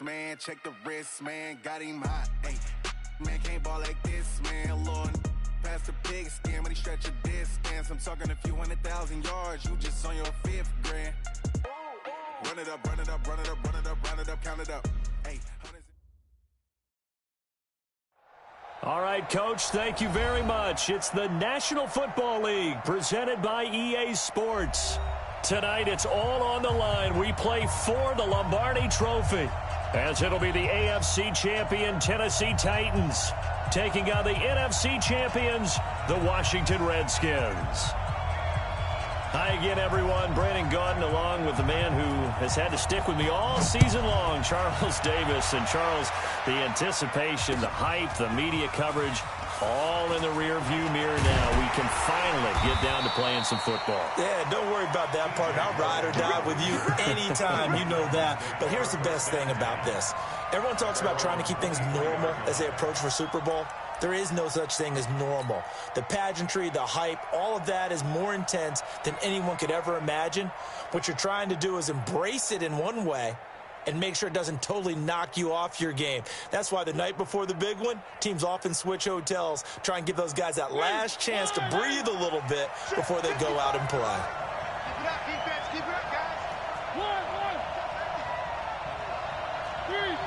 man. Check the wrist, man. Got him hot. Hey, man, can't ball like this, man. Lord, past the pig skin, but he stretch a distance. I'm talking a few 100,000 yards. You just on your 5th grand. Run it up, run it up, run it up, run it up, run it up, count it up. Hey, all right, Coach, thank you very much. It's the National Football League presented by EA Sports. Tonight, it's all on the line. We play for the Lombardi Trophy, as it'll be the AFC champion Tennessee Titans taking on the NFC champions, the Washington Redskins. Hi again, everyone. Brandon Gaudin along with the man who has had to stick with me all season long, Charles Davis. And Charles, the anticipation, the hype, the media coverage, all in the rearview mirror now. We can finally get down to playing some football. Yeah, don't worry about that part. I'll ride or die with you anytime. You know that. But here's the best thing about this. Everyone talks about trying to keep things normal as they approach for Super Bowl. There is no such thing as normal. The pageantry, the hype, all of that is more intense than anyone could ever imagine. What you're trying to do is embrace it in one way and make sure it doesn't totally knock you off your game. That's why the night before the big one, teams often switch hotels, try and give those guys that last chance to breathe a little bit before they go out and play. Keep it up, defense. Keep it up, guys. One. Three.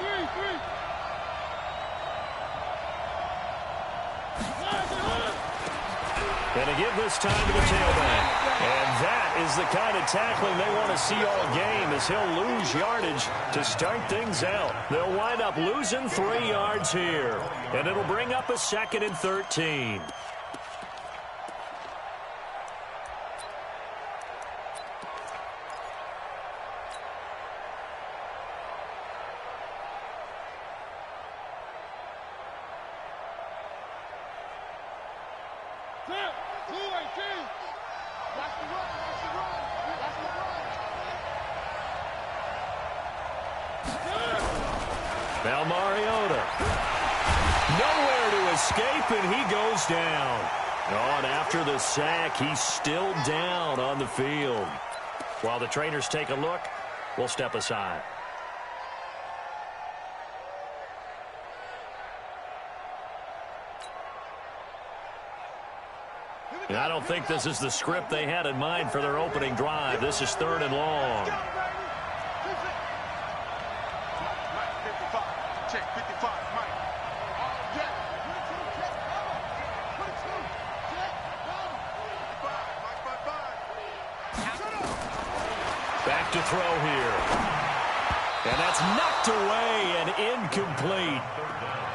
And to give this time to the tailback. And that is the kind of tackling they want to see all game, as he'll lose yardage to start things out. They'll wind up losing 3 yards here. And it'll bring up a 2nd and 13. Now Mariota. Nowhere to escape, and he goes down. Oh, and after the sack, he's still down on the field. While the trainers take a look, we'll step aside. And I don't think this is the script they had in mind for their opening drive. This is 3rd and long. Back to throw here. And that's knocked away and incomplete.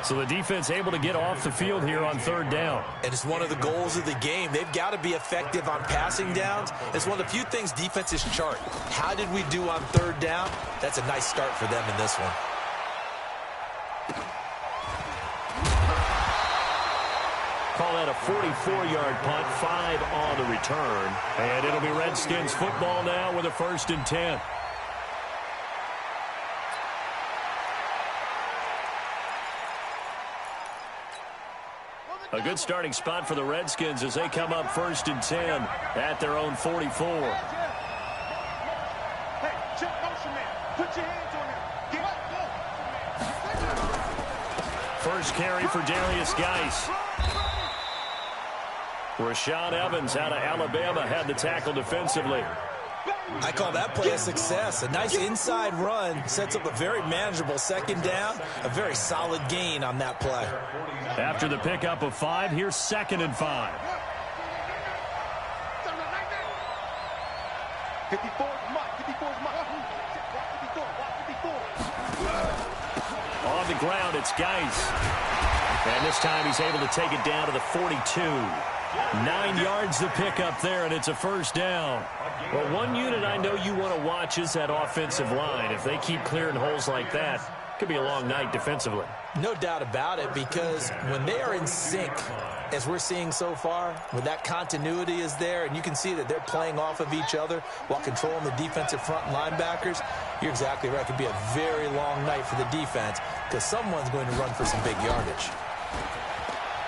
So the defense able to get off the field here on 3rd down. And it's one of the goals of the game. They've got to be effective on passing downs. It's one of the few things defenses chart. How did we do on 3rd down? That's a nice start for them in this one. Call that a 44-yard punt, 5 on the return. And it'll be Redskins football now with a 1st and 10. A good starting spot for the Redskins as they come up 1st and 10 at their own 44. Hey, check motion, man. Put your hands on him. First carry for Darius Geis. Rashaan Evans out of Alabama had the tackle defensively. I call that play a success. A nice inside run sets up a very manageable 2nd down. A very solid gain on that play. After the pickup of 5, here's 2nd and 5. 54 mark. On the ground, it's Geis. And this time he's able to take it down to the 42. 9 yards to pick up there, and it's a 1st down. Well, one unit I know you want to watch is that offensive line. If they keep clearing holes like that, it could be a long night defensively. No doubt about it, because when they are in sync, as we're seeing so far, when that continuity is there, and you can see that they're playing off of each other while controlling the defensive front linebackers, you're exactly right. It could be a very long night for the defense because someone's going to run for some big yardage.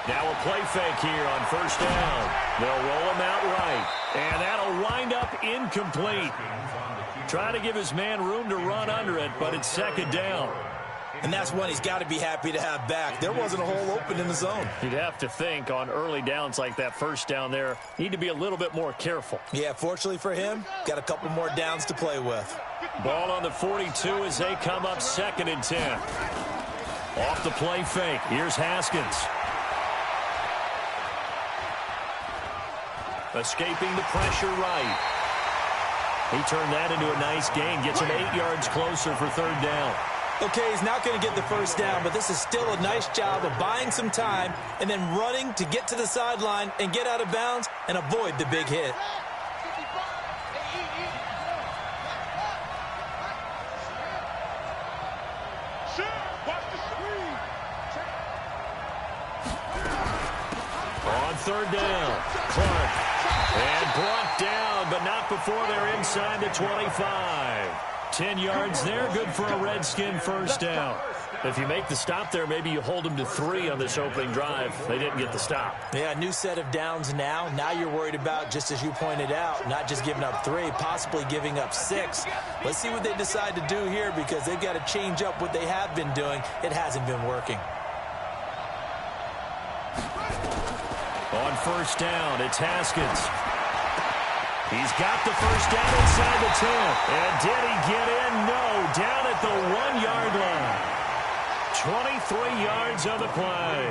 Now a play fake here on 1st down. They'll roll him out right. And that'll wind up incomplete. Trying to give his man room to run under it, but it's 2nd down. And that's one he's got to be happy to have back. There wasn't a hole open in the zone. You'd have to think on early downs like that first down there, need to be a little bit more careful. Yeah, fortunately for him, got a couple more downs to play with. Ball on the 42 as they come up 2nd and 10. Off the play fake. Here's Haskins. Escaping the pressure right. He turned that into a nice gain. Gets him 8 yards closer for 3rd down. Okay, he's not going to get the first down, but this is still a nice job of buying some time and then running to get to the sideline and get out of bounds and avoid the big hit. On 3rd down, Clark. And brought down, but not before they're inside the 25. 10 yards there, good for a Redskin first down. If you make the stop there, maybe you hold them to 3 on this opening drive. They didn't get the stop. Yeah, new set of downs now. Now you're worried about, just as you pointed out, not just giving up 3, possibly giving up 6. Let's see what they decide to do here because they've got to change up what they have been doing. It hasn't been working. On 1st down, it's Haskins. He's got the first down inside the 10. And did he get in? No. Down at the 1-yard line. 23 yards on the play.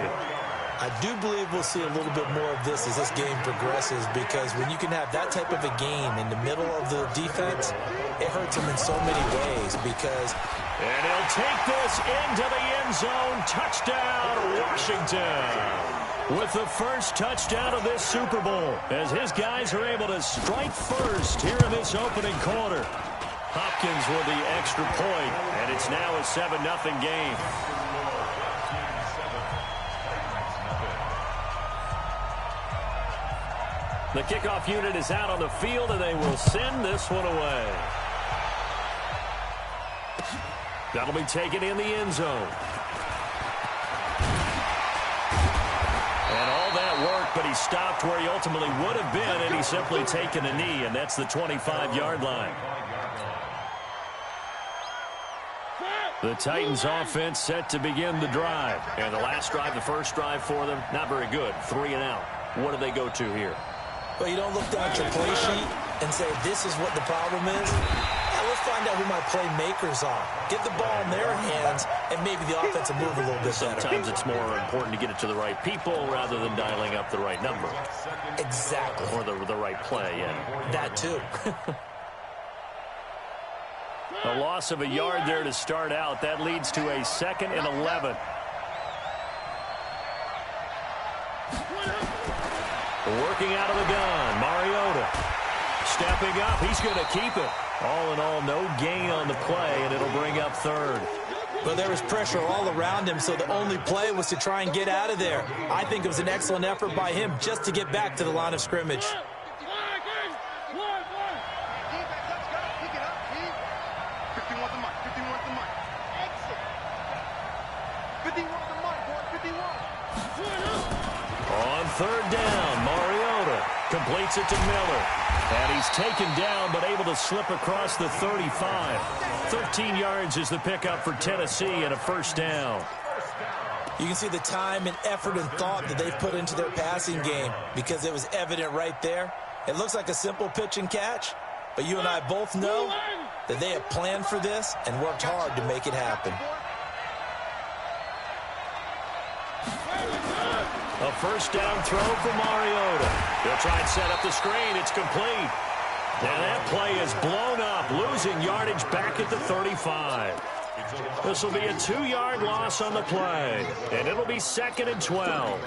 I do believe we'll see a little bit more of this as this game progresses because when you can have that type of a gain in the middle of the defense, it hurts them in so many ways because... And he'll take this into the end zone. Touchdown, Washington. With the first touchdown of this Super Bowl, as his guys are able to strike first here in this opening quarter. Hopkins with the extra point, and it's now a 7-0 game. The kickoff unit is out on the field, and they will send this one away. That'll be taken in the end zone. And all that work, but he stopped where he ultimately would have been, and he's simply taken a knee, and that's the 25-yard line. The Titans offense set to begin the drive. And the last drive, the first drive for them, not very good. 3 and out. What do they go to here? Well, you don't look down at your play sheet and say, this is what the problem is. Yeah, let's find out who my playmakers are. Get the ball in their hands, and maybe the offense will move a little bit better. Sometimes it's more important to get it to the right people rather than dialing up the right number. Exactly. Or the right play, yeah. That too. A loss of a yard there to start out. That leads to a 2nd and 11. Working out of the gun, Mariota. Stepping up, he's going to keep it. All in all, no gain on the play, and it'll bring up 3rd. But there was pressure all around him, so the only play was to try and get out of there. I think it was an excellent effort by him just to get back to the line of scrimmage. On 3rd down, Mariota completes it to Miller. And he's taken down, but able to slip across the 35. 13 yards is the pickup for Tennessee and a first down. You can see the time and effort and thought that they've put into their passing game because it was evident right there. It looks like a simple pitch and catch, but you and I both know that they have planned for this and worked hard to make it happen. A first down throw for Mariota. He'll try and set up the screen. It's complete. And that play is blown up, losing yardage back at the 35. This will be a 2-yard loss on the play, and it'll be 2nd and 12.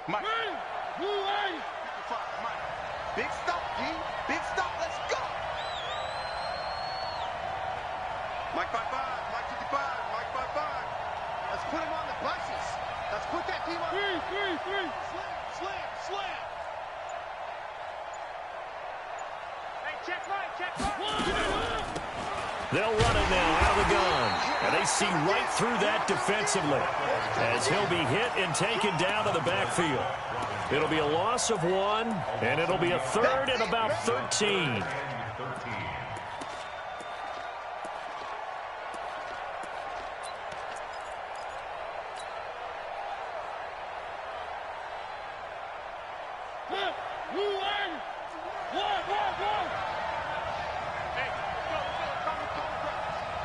Mike. Big stop, G. Big stop. Let's go. Mike 5-5. Mike 55. Mike 5-5. Let's put him on the buses. Let's put that team on. 3. Slam. Hey, check right. They'll run it now out of the gun. And they see right through that defensively as he'll be hit and taken down to the backfield. It'll be a loss of 1, and it'll be a third and about 13.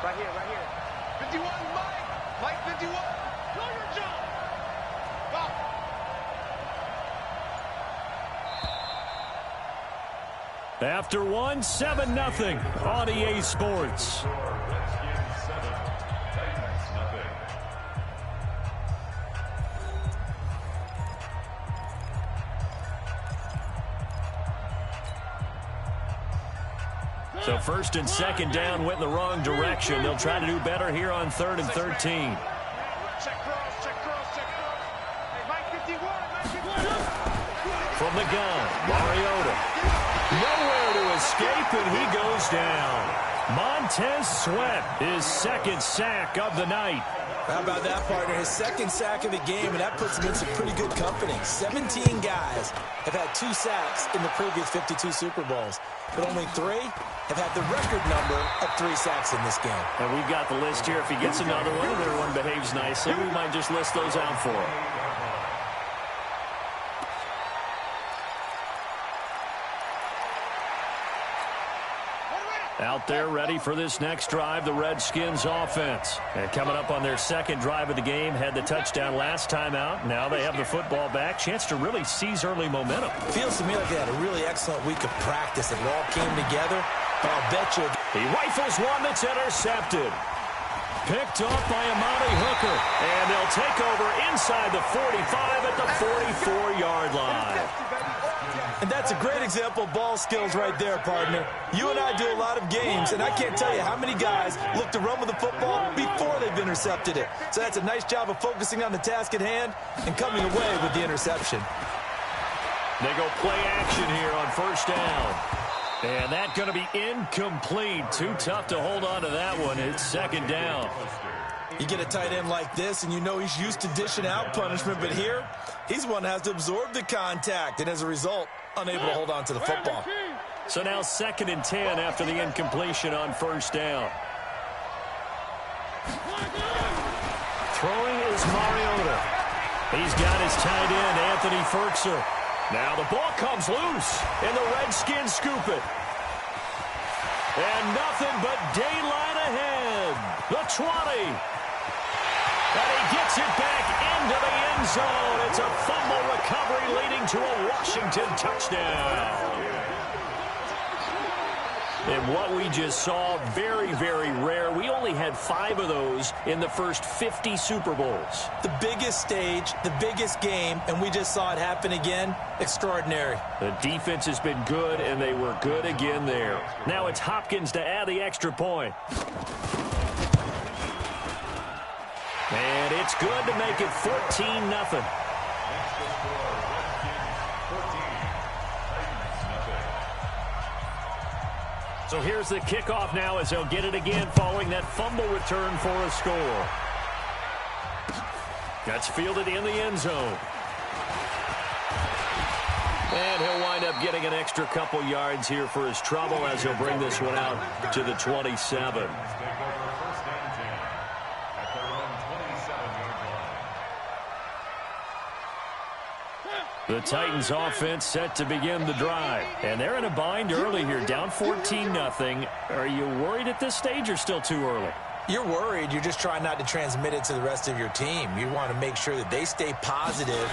Right here, right here. 51, Mike. Mike 51. Know your job. Go. After 1, 7-0 on EA Sports. So first and second down went in the wrong direction. They'll try to do better here on 3rd and 13. Check cross, check cross, check cross. Hey, Mike 51, Mike 51. From the gun, Mariota. Nowhere to escape, and he goes down. Montez Sweat, his second sack of the night. How about that, partner? His second sack of the game, and that puts him in some pretty good company. 17 guys have had 2 sacks in the previous 52 Super Bowls, but only 3 have had the record number of 3 sacks in this game. And we've got the list here. If he gets another one, and everyone behaves nicely, we might just list those out for him. Out there ready for this next drive, the Redskins offense. And coming up on their second drive of the game, had the touchdown last time out. Now they have the football back. Chance to really seize early momentum. Feels to me like they had a really excellent week of practice. It all came together. I'll bet you. He rifles one that's intercepted. Picked off by Amani Hooker. And they'll take over inside the 45 at the 44-yard line. And that's a great example of ball skills right there, partner. You and I do a lot of games, and I can't tell you how many guys look to run with the football before they've intercepted it. So that's a nice job of focusing on the task at hand and coming away with the interception. They go play action here on first down. And that's going to be incomplete. Too tough to hold on to that one. It's second down. You get a tight end like this, and you know he's used to dishing out punishment, but here, he's one that has to absorb the contact, and as a result, unable to hold on to the football. So now 2nd and 10 after the incompletion on first down. Throwing is Mariota. He's got his tight end, Anthony Ferkser. Now the ball comes loose, and the Redskins scoop it. And nothing but daylight ahead. The 20. And he gets it back into the end zone. It's a fumble recovery leading to a Washington touchdown. And what we just saw, very, very rare. We only had 5 of those in the first 50 Super Bowls. The biggest stage, the biggest game, and we just saw it happen again. Extraordinary. The defense has been good, and they were good again there. Now it's Hopkins to add the extra point. And it's good to make it 14-0. So here's the kickoff now as they'll get it again following that fumble return for a score. That's fielded in the end zone. And he'll wind up getting an extra couple yards here for his trouble as he'll bring this one out to the 27. The Titans offense set to begin the drive. And they're in a bind early here, down 14-0. Are you worried at this stage or still too early? You're worried. You're just trying not to transmit it to the rest of your team. You want to make sure that they stay positive.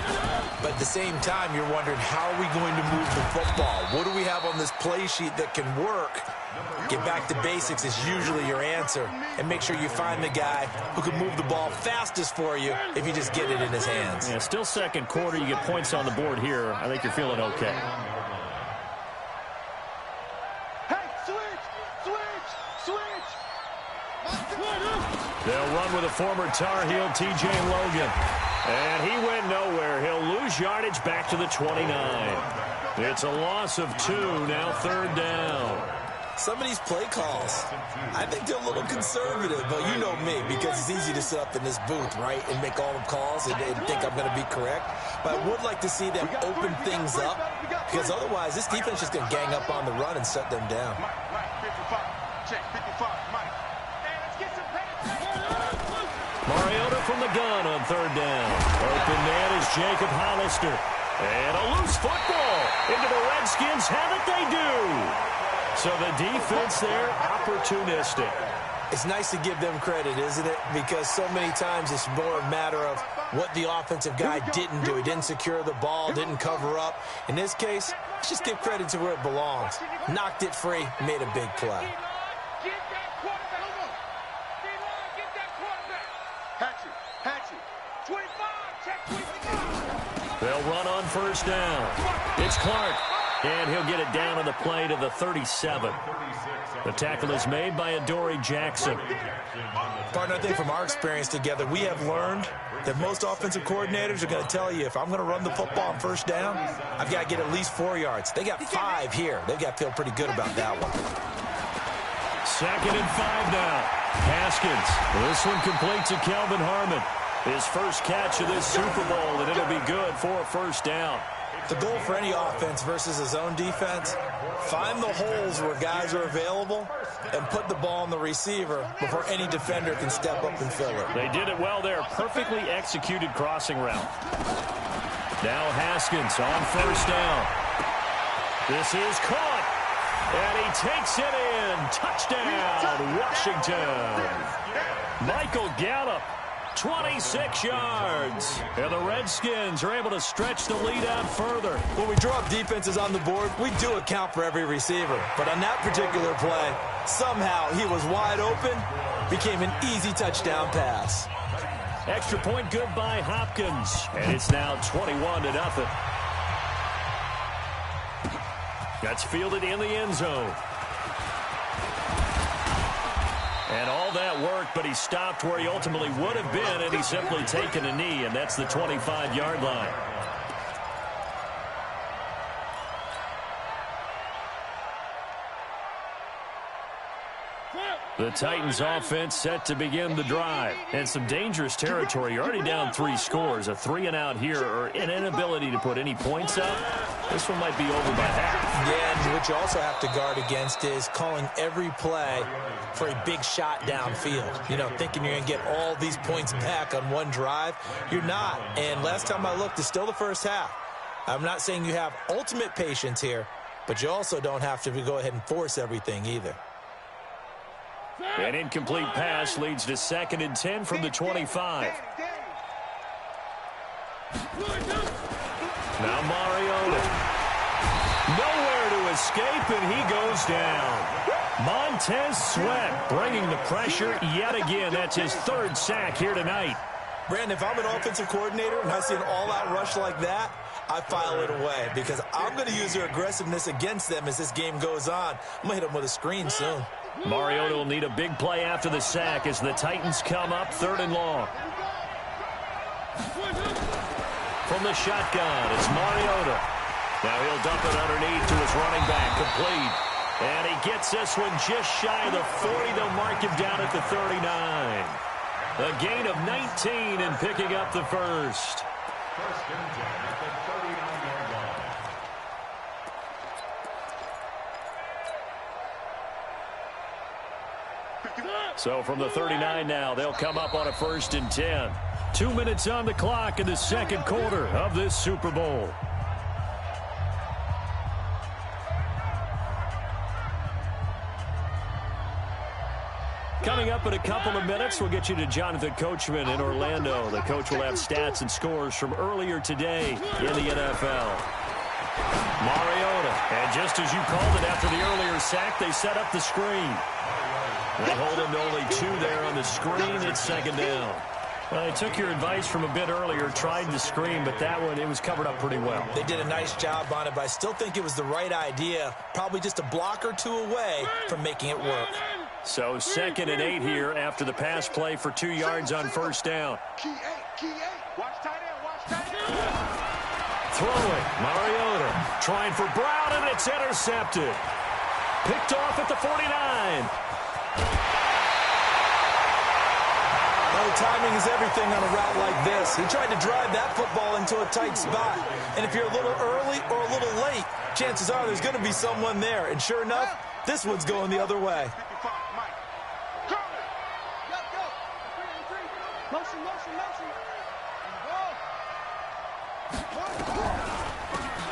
But at the same time, you're wondering, how are we going to move the football? What do we have on this play sheet that can work? Get back to basics is usually your answer. And make sure you find the guy who can move the ball fastest for you if you just get it in his hands. Yeah, still second quarter. You get points on the board here. I think you're feeling okay. Hey, switch! They'll run with a former Tar Heel, T.J. Logan. And he went nowhere. He'll lose yardage back to the 29. It's a loss of 2, now third down. Some of these play calls, I think they're a little conservative, but you know me, because it's easy to sit up in this booth, right, and make all the calls and think I'm going to be correct. But I would like to see them open things up, because otherwise this defense is going to gang up on the run and shut them down. Mariota from the gun on third down. Open man is Jacob Hollister. And a loose football into the Redskins. Have it, they do. So the defense there, opportunistic. It's nice to give them credit, isn't it? Because so many times it's more a matter of what the offensive guy didn't do. He didn't secure the ball, didn't cover up. In this case, let's just give credit to where it belongs. Knocked it free, made a big play. They'll run on first down. It's Clark. And he'll get it down on the play to the 37. The tackle is made by Adoree Jackson. Partner, I think from our experience together, we have learned that most offensive coordinators are going to tell you, if I'm going to run the football on first down, I've got to get at least 4 yards. They got 5 here. They've got to feel pretty good about that one. 2nd and 5 now. Haskins. This one complete to Kelvin Harmon. His first catch of this Super Bowl, and it'll be good for a first down. The goal for any offense versus his own defense, find the holes where guys are available and put the ball on the receiver before any defender can step up and fill it. They did it well there. Perfectly executed crossing route. Now Haskins on first down. This is caught. And he takes it in. Touchdown, Washington. Michael Gallup. 26 yards. And the Redskins are able to stretch the lead out further. When we draw up defenses on the board, we do account for every receiver. But on that particular play, somehow he was wide open, became an easy touchdown pass. Extra point good by Hopkins. And it's now 21-0. That's fielded in the end zone. And all that worked, but he stopped where he ultimately would have been, and he's simply taken a knee, and that's the 25-yard line. The Titans offense set to begin the drive. And some dangerous territory. You're already down 3 scores. A 3-and-out here, or an inability to put any points up. This one might be over by half. Yeah, and what you also have to guard against is calling every play for a big shot downfield. You know, thinking you're going to get all these points back on one drive. You're not. And last time I looked, it's still the first half. I'm not saying you have ultimate patience here, but you also don't have to go ahead and force everything either. An incomplete pass leads to 2nd and 10 from the 25. Now Mariota. Nowhere to escape, and he goes down. Montez Sweat bringing the pressure yet again. That's his 3rd sack here tonight. Brandon, if I'm an offensive coordinator and I see an all-out rush like that, I file it away because I'm going to use their aggressiveness against them as this game goes on. I'm going to hit them with a screen soon. Mariota will need a big play after the sack as the Titans come up 3rd and long. From the shotgun, it's Mariota. Now he'll dump it underneath to his running back, complete. And he gets this one just shy of the 40. They'll mark him down at the 39. A gain of 19 and picking up the first. So from the 39 now, they'll come up on a 1st and 10. 2 minutes on the clock in the 2nd quarter of this Super Bowl. Coming up in a couple of minutes, we'll get you to Jonathan Coachman in Orlando. The coach will have stats and scores from earlier today in the NFL. Mariota, and just as you called it after the earlier sack, they set up the screen. They hold him to only 2 there on the screen. It's 2nd down. Well, they took your advice from a bit earlier, tried the screen, but that one, it was covered up pretty well. They did a nice job on it, but I still think it was the right idea. Probably just a block or 2 away from making it work. So 2nd and 8 here after the pass play for 2 yards on 1st down. Key 8. Watch tight end, watch tight end. Throwing, Mariota trying for Brown, and it's intercepted. Picked off at the 49. Well, timing is everything on a route like this. He tried to drive that football into a tight spot. And if you're a little early or a little late, chances are there's going to be someone there. And sure enough, this one's going the other way.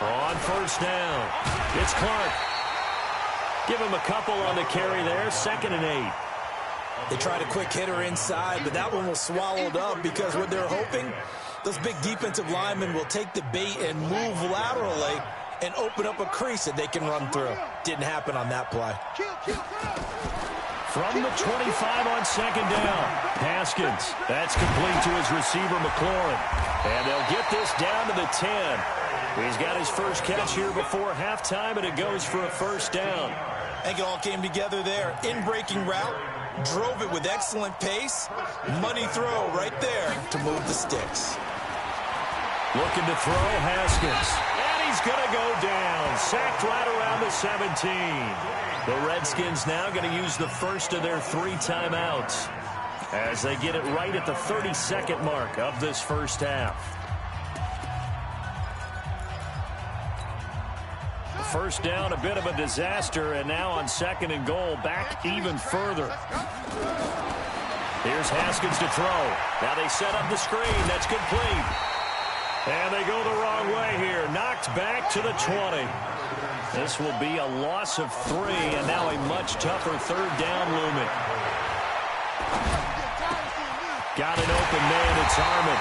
On first down, it's Clark. Give him a couple on the carry there, 2nd and 8. They tried a quick hitter inside, but that one was swallowed up because what they're hoping, those big defensive linemen will take the bait and move laterally and open up a crease that they can run through. Didn't happen on that play. From the 25 on 2nd down, Haskins. That's complete to his receiver, McLaurin. And they'll get this down to the 10. He's got his first catch here before halftime, and it goes for a first down. I think it all came together there. In-breaking route, drove it with excellent pace. Money throw right there to move the sticks. Looking to throw, Haskins. And he's going to go down. Sacked right around the 17. The Redskins now going to use the first of their 3 timeouts as they get it right at the 32nd mark of this first half. First down, a bit of a disaster, and now on 2nd and goal, back even further. Here's Haskins to throw. Now they set up the screen. That's complete. And they go the wrong way here. Knocked back to the 20. This will be a loss of 3, and now a much tougher 3rd down looming. Got an open man. It's Harmon.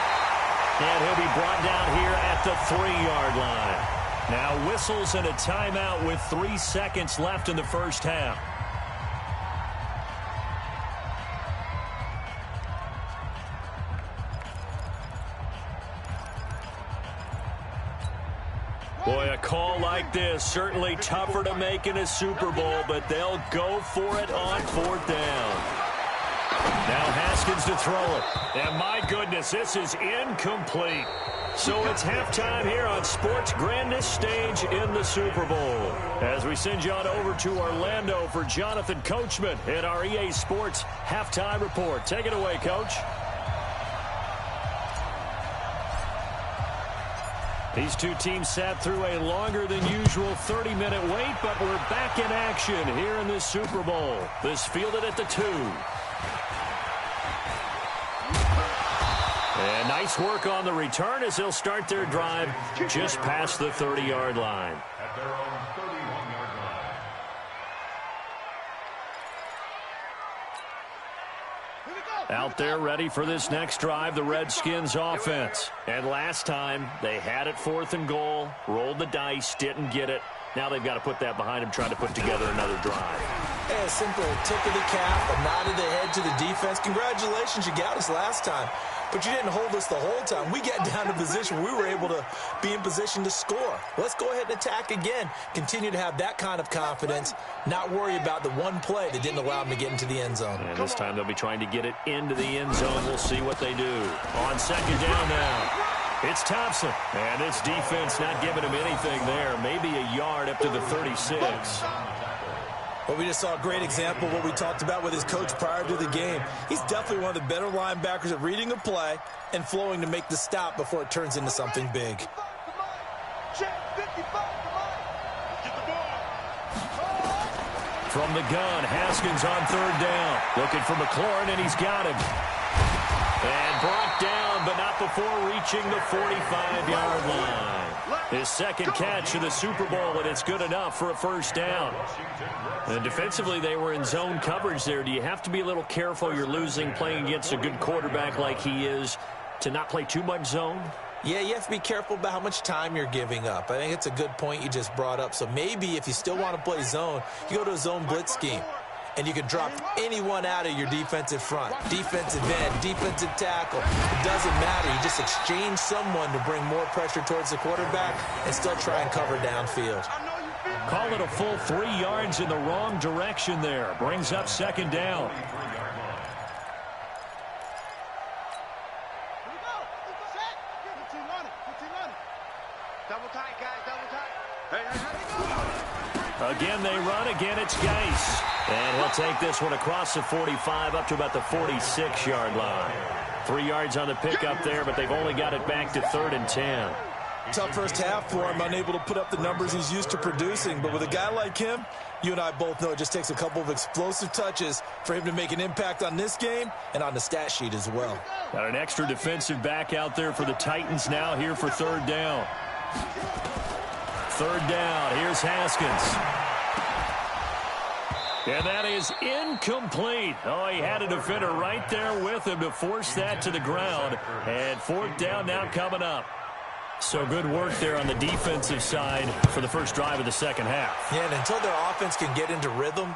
And he'll be brought down here at the 3-yard line. Now whistles and a timeout with 3 seconds left in the first half. Boy, a call like this, certainly tougher to make in a Super Bowl, but they'll go for it on 4th down. Now Haskins to throw it. And my goodness, this is incomplete. So it's halftime here on sports' grandest stage in the Super Bowl. As we send you on over to Orlando for Jonathan Coachman in our EA Sports Halftime Report. Take it away, Coach. These two teams sat through a longer than usual 30-minute wait, but we're back in action here in this Super Bowl. This fielded at the 2. And nice work on the return as they'll start their drive just past the 30-yard line. At their own 31-yard line. Out there ready for this next drive, the Redskins offense. And last time, they had it 4th and goal, rolled the dice, didn't get it. Now they've got to put that behind them, trying to put together another drive. Hey, a simple tip of the cap, a nod of the head to the defense. Congratulations, you got us last time. But you didn't hold us the whole time. We got down to position. We were able to be in position to score. Let's go ahead and attack again. Continue to have that kind of confidence. Not worry about the one play that didn't allow them to get into the end zone. And this time they'll be trying to get it into the end zone. We'll see what they do. On 2nd down now. It's Thompson. And this defense not giving him anything there. Maybe a yard up to the 36. Well, we just saw a great example of what we talked about with his coach prior to the game. He's definitely one of the better linebackers at reading a play and flowing to make the stop before it turns into something big. From the gun, Haskins on 3rd down. Looking for McLaurin, and he's got him. And brought down, but not before reaching the 45-yard line. His 2nd catch of the Super Bowl, and it's good enough for a first down. And defensively, they were in zone coverage there. Do you have to be a little careful? You're losing, playing against a good quarterback like he is, to not play too much zone? Yeah, you have to be careful about how much time you're giving up. I think it's a good point you just brought up. So maybe if you still want to play zone, you go to a zone blitz scheme. And you can drop anyone out of your defensive front. Defensive end, defensive tackle. It doesn't matter. You just exchange someone to bring more pressure towards the quarterback and still try and cover downfield. Call it a full 3 yards in the wrong direction there. Brings up 2nd down. Again, they run. Again, it's Geis. And he'll take this one across the 45 up to about the 46-yard line. 3 yards on the pickup there, but they've only got it back to 3rd and 10. Tough first half for him, unable to put up the numbers he's used to producing. But with a guy like him, you and I both know it just takes a couple of explosive touches for him to make an impact on this game and on the stat sheet as well. Got an extra defensive back out there for the Titans now here for 3rd down. 3rd down. Here's Haskins. And that is incomplete. Oh, he had a defender right there with him to force that to the ground. And 4th down now coming up. So good work there on the defensive side for the first drive of the second half. Yeah, and until their offense can get into rhythm,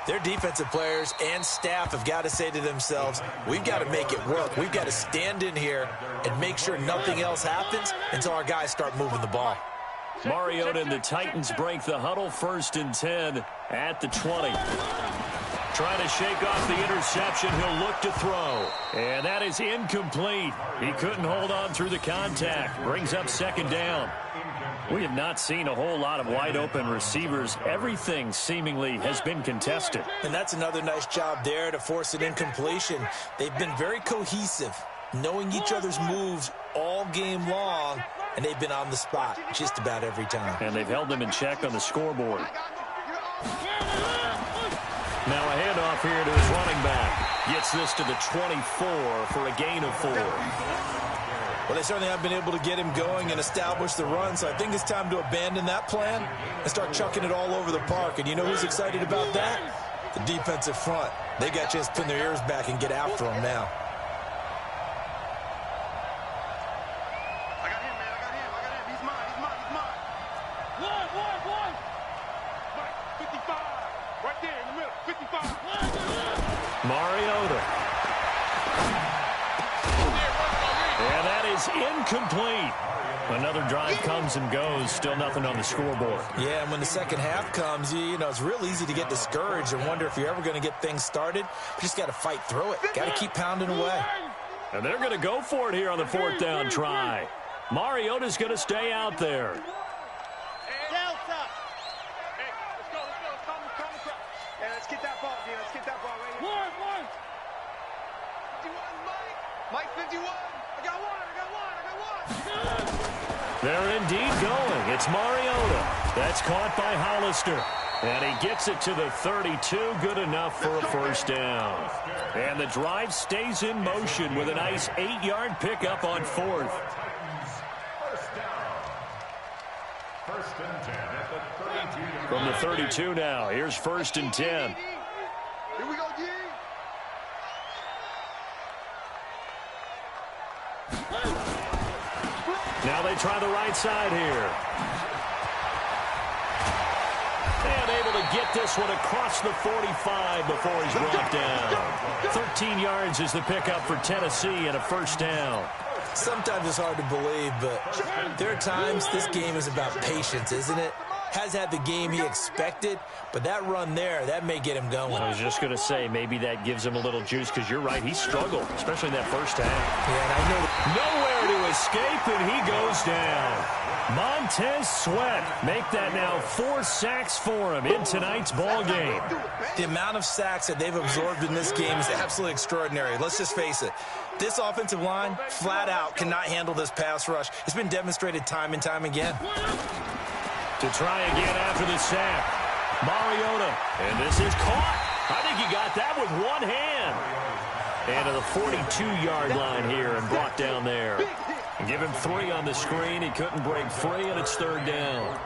their defensive players and staff have got to say to themselves, we've got to make it work. We've got to stand in here and make sure nothing else happens until our guys start moving the ball. Mariota and the Titans break the huddle. 1st and 10 at the 20. Trying to shake off the interception. He'll look to throw. And that is incomplete. He couldn't hold on through the contact. Brings up 2nd down. We have not seen a whole lot of wide-open receivers. Everything seemingly has been contested. And that's another nice job there to force an incompletion. They've been very cohesive, knowing each other's moves all game long, and they've been on the spot just about every time. And they've held them in check on the scoreboard. Now a handoff here to his running back. Gets this to the 24 for a gain of 4. Well, they certainly have been able to get him going and establish the run, so I think it's time to abandon that plan and start chucking it all over the park. And you know who's excited about that? The defensive front. They got a chance to pin their ears back and get after him now. I got him, man. I got him. He's mine. One. Mike, 55. Right there in the middle. 55. Mariota. And that is incomplete. Another drive comes and goes. Still nothing on the scoreboard. Yeah, and when the second half comes, you know, it's real easy to get discouraged and wonder if you're ever going to get things started. You just got to fight through it. Got to keep pounding away. And they're going to go for it here on the 4th down try. Mariota's going to stay out there. Delta. Hey, let's go. Yeah, let's get that ball, dude. Let's get that ball right here. One. 51, Mike 51. I got one. They're indeed going. It's Mariota. That's caught by Hollister. And he gets it to the 32. Good enough for a 1st down. And the drive stays in motion with a nice 8-yard pickup on 4th. First and 10 at the 32. From the 32 now. Here's 1st and 10. Here we go, D. Now they try the right side here. And able to get this one across the 45 before he's brought down. 13 yards is the pickup for Tennessee and a 1st down. Sometimes it's hard to believe, but there are times this game is about patience, isn't it? Has had the game he expected, but that run there, that may get him going. I was just going to say, maybe that gives him a little juice, because you're right, he struggled, especially in that first half. Yeah, and I know nowhere to escape, and he goes down. Montez Sweat make that now 4 sacks for him in tonight's ball game. the amount of sacks that they've absorbed in this game is absolutely extraordinary. Let's just face it. This offensive line, flat out, cannot handle this pass rush. It's been demonstrated time and time again. To try again after the sack. Mariota. And this is caught. I think he got that with one hand. And to the 42-yard line here and brought down there. Give him 3 on the screen. He couldn't break free, and it's 3rd down.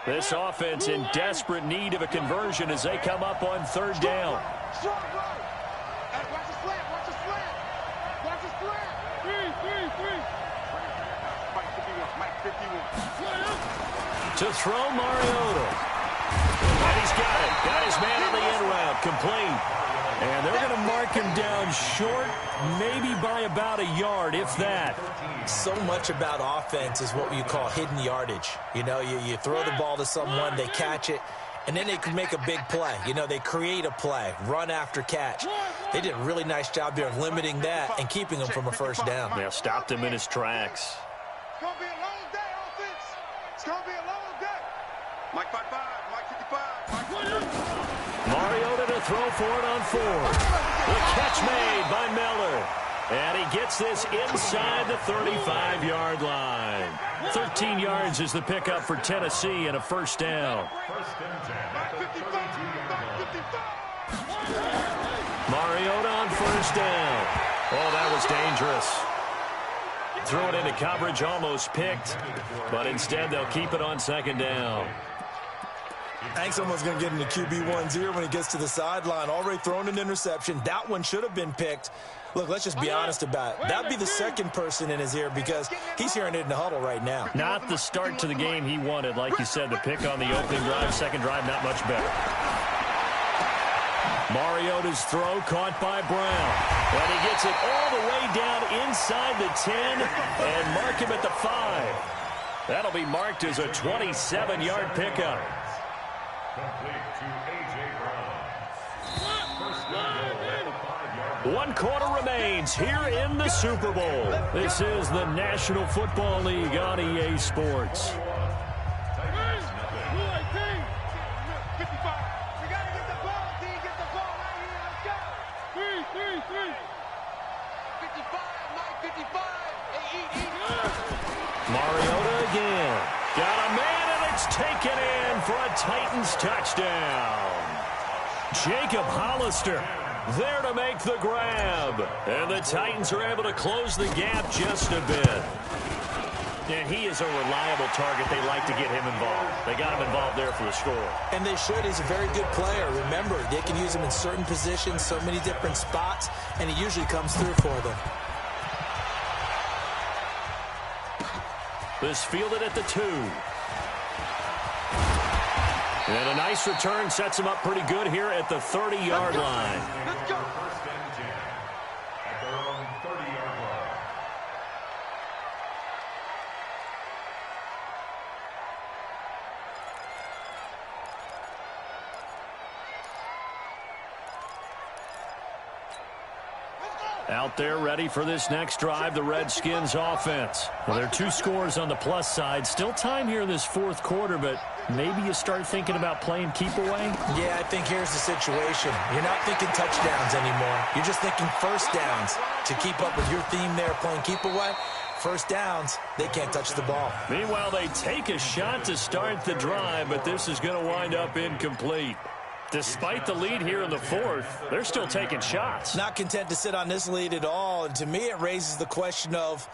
This offense in desperate need of a conversion as they come up on 3rd down. To throw Mariota. And he's got it. Got his man on the end route. Complete. And they're going to mark him down short, maybe by about a yard, if that. So much about offense is what you call hidden yardage. You know, you throw the ball to someone, they catch it, and then they can make a big play. You know, they create a play, run after catch. They did a really nice job there of limiting that and keeping him from a first down. Yeah, stopped him in his tracks. It's going to be a long day, offense. It's going to be a long day. Mike 55, Mike 55, Mike 55. Mariota to throw for it on 4. The catch made by Miller. And he gets this inside the 35-yard line. 13 yards is the pickup for Tennessee and a first down. First and 10 at the 32-yard line. Mariota on first down. Oh, that was dangerous. Threw it into coverage, almost picked. But instead, they'll keep it on second down. I think someone's going to get into QB1-0 when he gets to the sideline. Already thrown an interception. That one should have been picked. Look, let's just be honest about it. That would be the second person in his ear because he's hearing it in the huddle right now. Not the start to the game he wanted. Like you said, the pick on the opening drive, second drive, not much better. Mariota's throw caught by Brown. And he gets it all the way down inside the 10 and mark him at the 5. That'll be marked as a 27-yard pickup. Complete to A.J. Brown. First and goal at the 5-yard line. 1 quarter remains here in the Super Bowl. This is the National Football League on EA Sports. Mariota again. Got a man, and it's taken in for a Titans touchdown. Jacob Hollister there to make the grab. And the Titans are able to close the gap just a bit. And he is a reliable target. They like to get him involved. They got him involved there for the score. And they should. He's a very good player. Remember, they can use him in certain positions, so many different spots, and he usually comes through for them. This fielded at the 2. And a nice return sets him up pretty good here at the 30-yard line. Let's go. First and 10 at their own 30-yard line. Out there ready for this next drive, the Redskins offense. Well, there are 2 scores on the plus side. Still time here in this fourth quarter, but maybe you start thinking about playing keep away? Yeah, I think here's the situation. You're not thinking touchdowns anymore. You're just thinking first downs. To keep up with your theme there, playing keep away, first downs, they can't touch the ball. Meanwhile, they take a shot to start the drive, but this is going to wind up incomplete. Despite the lead here in the fourth, they're still taking shots. Not content to sit on this lead at all, and to me it raises the question of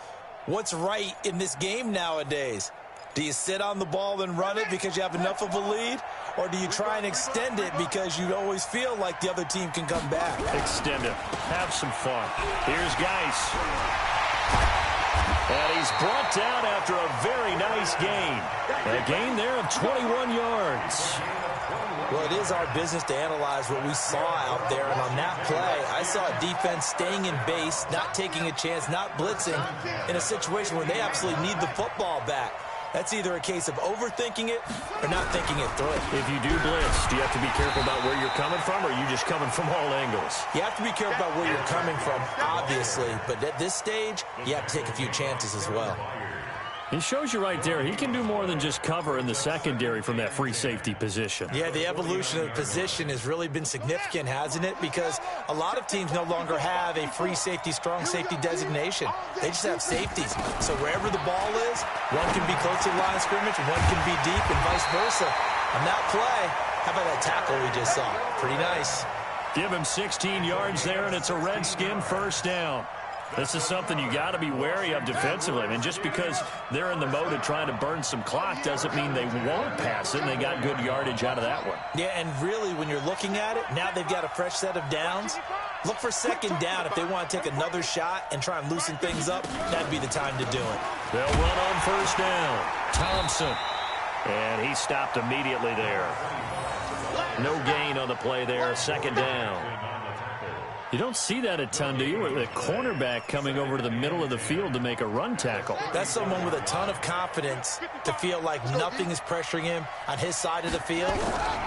what's right in this game nowadays. Do you sit on the ball and run it because you have enough of a lead, or do you try and extend it because you always feel like the other team can come back? Extend it. Have some fun. Here's Geis. And he's brought down after a very nice gain. A gain there of 21 yards. Well, it is our business to analyze what we saw out there, and on that play, I saw a defense staying in base, not taking a chance, not blitzing, in a situation where they absolutely need the football back. That's either a case of overthinking it or not thinking it through. If you do blitz, do you have to be careful about where you're coming from, or are you just coming from all angles? You have to be careful about where you're coming from, obviously, but at this stage, you have to take a few chances as well. He shows you right there, he can do more than just cover in the secondary from that free safety position. Yeah, the evolution of the position has really been significant, hasn't it? Because a lot of teams no longer have a free safety, strong safety designation. They just have safeties. So wherever the ball is, one can be close to the line of scrimmage, one can be deep, and vice versa. On that play, how about that tackle we just saw? Pretty nice. Give him 16 yards there, and it's a Redskin first down. This is something you got to be wary of defensively. I mean, just because they're in the mode of trying to burn some clock doesn't mean they won't pass it, and they got good yardage out of that one. Yeah, and really, when you're looking at it, now they've got a fresh set of downs. Look for second down. If they want to take another shot and try and loosen things up, that'd be the time to do it. They'll run on first down. Thompson. And he stopped immediately there. No gain on the play there. Second down. You don't see that a ton, do you? With a cornerback coming over to the middle of the field to make a run tackle. That's someone with a ton of confidence to feel like nothing is pressuring him on his side of the field.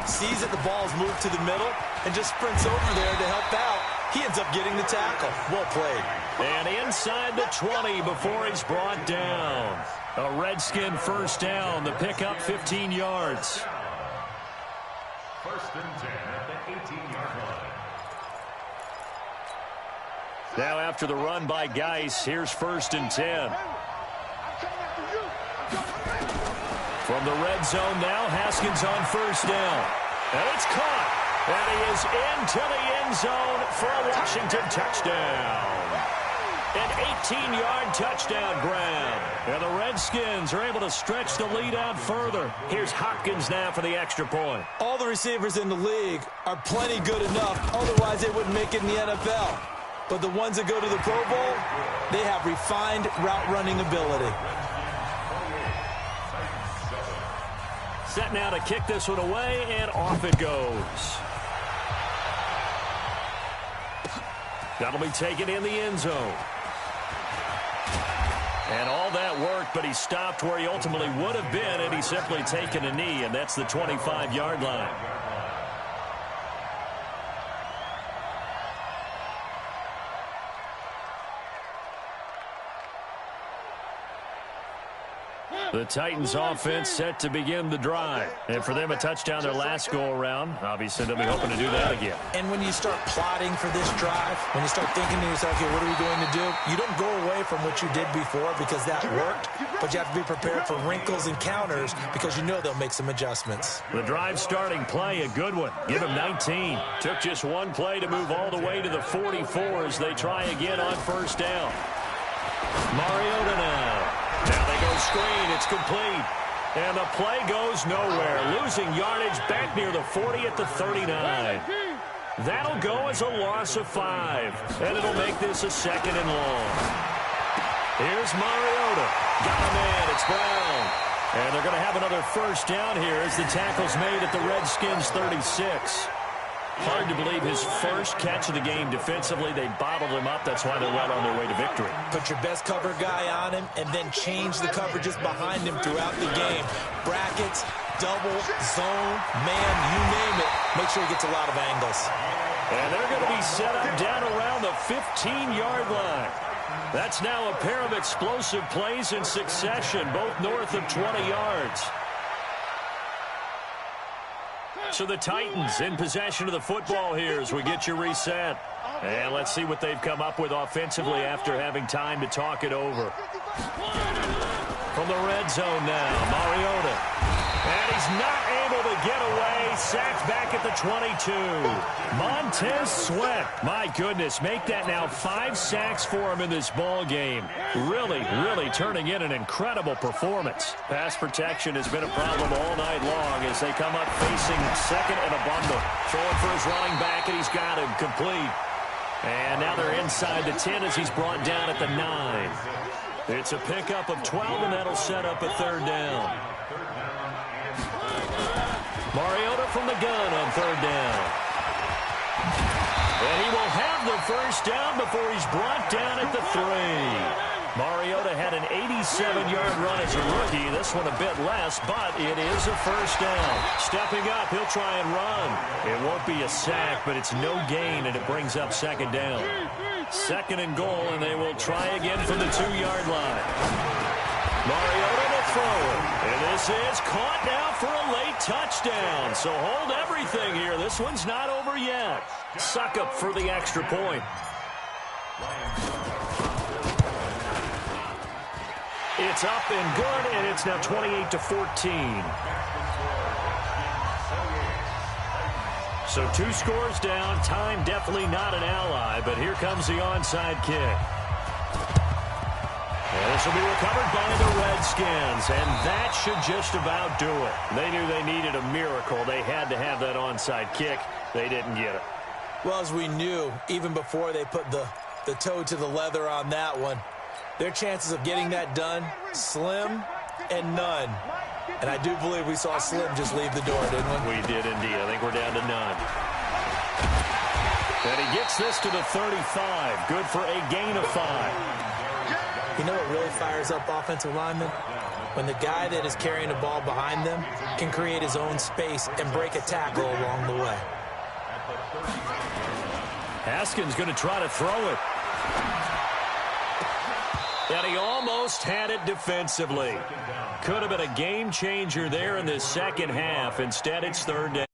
Sees that the ball's moved to the middle and just sprints over there to help out. He ends up getting the tackle. Well played. And inside the 20 before he's brought down. A Redskin first down. The pickup 15 yards. First and 10 at the 18-yard line. Now after the run by Geis, here's first and 10. From the red zone now, Haskins on first down. And it's caught. And he is into the end zone for a Washington touchdown. An 18-yard touchdown grab. And the Redskins are able to stretch the lead out further. Here's Hopkins now for the extra point. All the receivers in the league are plenty good enough. Otherwise, they wouldn't make it in the NFL. But the ones that go to the Pro Bowl, they have refined route running ability. Set now to kick this one away, and off it goes. That'll be taken in the end zone. And all that work, but he stopped where he ultimately would have been had he simply taken a knee, and that's the 25-yard line. The Titans offense set to begin the drive. And for them, a touchdown their last go-around. Obviously, they'll be hoping to do that again. And when you start plotting for this drive, when you start thinking to yourself, okay, what are we going to do? You don't go away from what you did before because that worked, but you have to be prepared for wrinkles and counters because you know they'll make some adjustments. The drive starting play, a good one. Give him 19. Took just one play to move all the way to the 44 as they try again on first down. Mariota now. Now they go screen. It's complete. And the play goes nowhere. Losing yardage back near the 40 at the 39. That'll go as a loss of 5. And it'll make this a second and long. Here's Mariota. Got a man. It's Brown. And they're going to have another first down here as the tackle's made at the Redskins' 36. Hard to believe his first catch of the game defensively. They bottled him up. That's why they're right on their way to victory. Put your best cover guy on him and then change the coverages behind him throughout the game. Brackets, double, zone, man, you name it. Make sure he gets a lot of angles. And they're going to be set up down around the 15-yard line. That's now a pair of explosive plays in succession, both north of 20 yards. So the Titans in possession of the football here as we get you reset. And let's see what they've come up with offensively after having time to talk it over. From the red zone now, Mariota. And he's not able to get away. Sacked back at the 22. Montez Sweat. My goodness, make that now 5 sacks for him in this ball game. Really turning in an incredible performance. Pass protection has been a problem all night long as they come up facing second and a bundle. Throwing for his running back, and he's got him complete. And now they're inside the 10 as he's brought down at the 9. It's a pickup of 12, and that'll set up a third down. Mariota from the gun on third down. And he will have the first down before he's brought down at the 3. Mariota had an 87-yard run as a rookie. This one a bit less, but it is a first down. Stepping up, he'll try and run. It won't be a sack, but it's no gain, and it brings up second down. Second and goal, and they will try again from the 2-yard line. Mariota to throw it. And this is caught now for a late touchdown. So hold everything here. This one's not over yet. Suckup for the extra point. It's up and good, and it's now 28-14. So 2 scores down. Time definitely not an ally, but here comes the onside kick. And this will be recovered by the Redskins, and that should just about do it. They knew they needed a miracle. They had to have that onside kick. They didn't get it. Well, as we knew, even before they put the toe to the leather on that one, their chances of getting that done, slim and none. And I do believe we saw Slim just leave the door, didn't we? We did indeed. I think we're down to none. And he gets this to the 35. Good for a gain of 5. You know what really fires up offensive linemen? When the guy that is carrying the ball behind them can create his own space and break a tackle along the way. Haskins going to try to throw it. And he almost had it defensively. Could have been a game changer there in this second half. Instead, it's third down.